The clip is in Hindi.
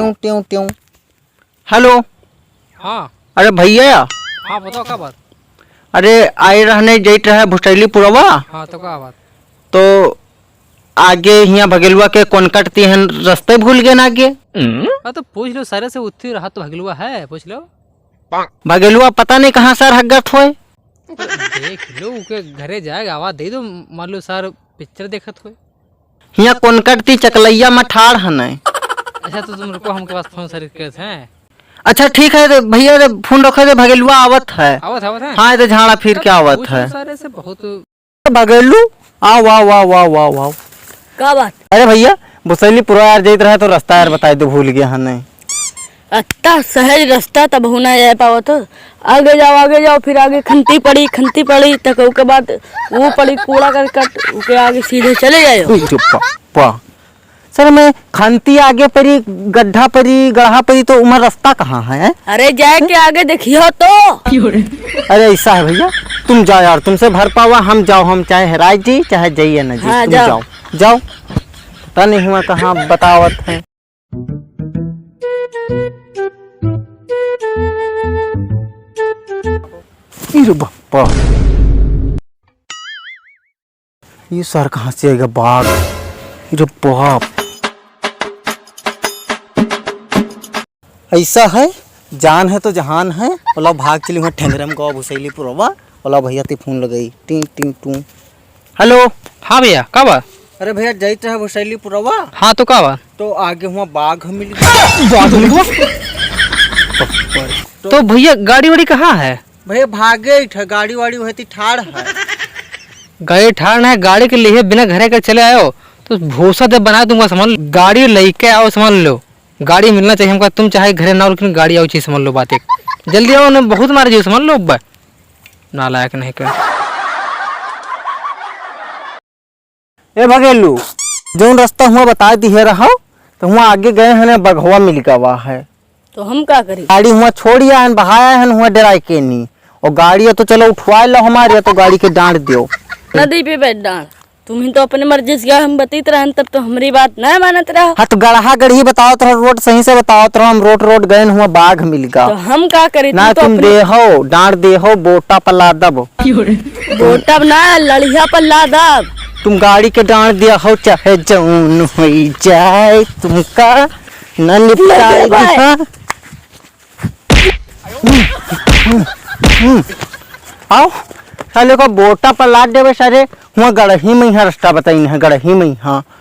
ट्यूं ट्यूं ट्यूं। हेलो। हाँ अरे भैया। हाँ बताओ क्या बात। अरे आए रहने जैत रहे भुसैली पुरवा। हाँ तो क्या बात। तो आगे हिया भगेलुआ के कोनकट तिहन रास्ते भूल गए ना आगे। हाँ तो पूछ लो सारे से उत्ती रहा तो भगलुआ है पूछ लो। भगेलुआ पता नहीं कहाँ सर हगत होए। देख लो के घरे जाएगा आवाज दे दो मान लो सर पिक्चर देखत हो। हिया कोनकट ती चकलैया में ठाड़ हन। अच्छा तो तुम रुको हमके पास फोन सर करते हैं। अच्छा ठीक है भैया फोन रखो दे भगेलुआ आवत है। आवत आवत है। हाँ तो झाड़ा फिर के आवत पूछ है। लो सारे से बहुत। भगेलू आओ वाह वाह वाह वाह वाह। का बात। अरे भैया भुसैली पुरवा यार जैत रहे तो रास्ता यार बताए दो भूल गया हन। अत्ता सहज रास्ता तब होना जा पावत। आगे जाओ फिर आगे खंती पड़ी तक उसके बाद वो पड़ी कूड़ा करकट उसके आगे सीधे चले जाओ। सर मैं खंती आगे परी गड्ढा परी गढ़ा परी तो उमर रास्ता कहाँ है। अरे जाए के आगे देखियो तो। अरे ऐसा है भैया तुम जाओ यार तुमसे भर पावा हम जाओ हम चाहे हेराय जी चाहे जाइए ना जी। हाँ, तुम जाओ जाओ पता नहीं हुआ कहाँ बतावत है। बापा ये सर कहाँ से आएगा बाघ। अरे बाप ऐसा है जान है तो जहान है। बोला भाग चली वहाँ ठेंगरे में गवा भुसैली पुरवा। बोला भैया ते फोन लगाई टी टी टू। हेलो। हाँ भैया क्या बात। अरे भैया जाइत रहे भुसैली पुरवा। हाँ तो क्या बात। तो आगे हुआ बाघ मिल गया। तो भैया गाड़ी वाड़ी कहाँ है। भैया भागे थे गाड़ी वाड़ी वही ठाड़ है। गाड़ी ठाड़ है गाड़ी के लिए बिना घरे के चले आयो तो भूसा दे बना दूंगा समझ लो। गाड़ी लेके आओ समझ लो गाड़ी मिलना चाहिए हमको। तुम चाहे घरे ना हो लेकिन गाड़ी आओ चाहिए समझ लो बात एक जल्दी आओ ना बहुत मार जी समझ लो। नालायक नहीं कर। ए भगेलू जो रास्ता हुआ बता दिए रहा तो हुआ आगे गए हैं बघवा मिल गवा है। तो हम क्या करें। गाड़ी हुआ छोड़िया है बहाया है हुआ डराई के नहीं और गाड़ी तो चलो उठवा लो हमारे तो गाड़ी के डांट दो नदी पे बैठ डाल तुम ही तो अपने मर्जी से हम बतीत रहन तब तो हमारी बात न मानत रहो। हाँ तो गढ़ा गढ़ी बताओ तो रोड सही से बताओ तो हम रोड गए हुआ बाघ मिल गया। तो हम क्या करें ना तो तुम दे हो डांट दे हो बोटा पला दब बोटा ना लड़िया पर ला दब। तुम गाड़ी के डांट दिया हो चाहे जौन हो जाए तुमका न निपटाए। आओ साले को बोटा पर लाद देवे सारे हुआ गढ़ही में यहाँ रास्ता बताई है गढ़ही में। हाँ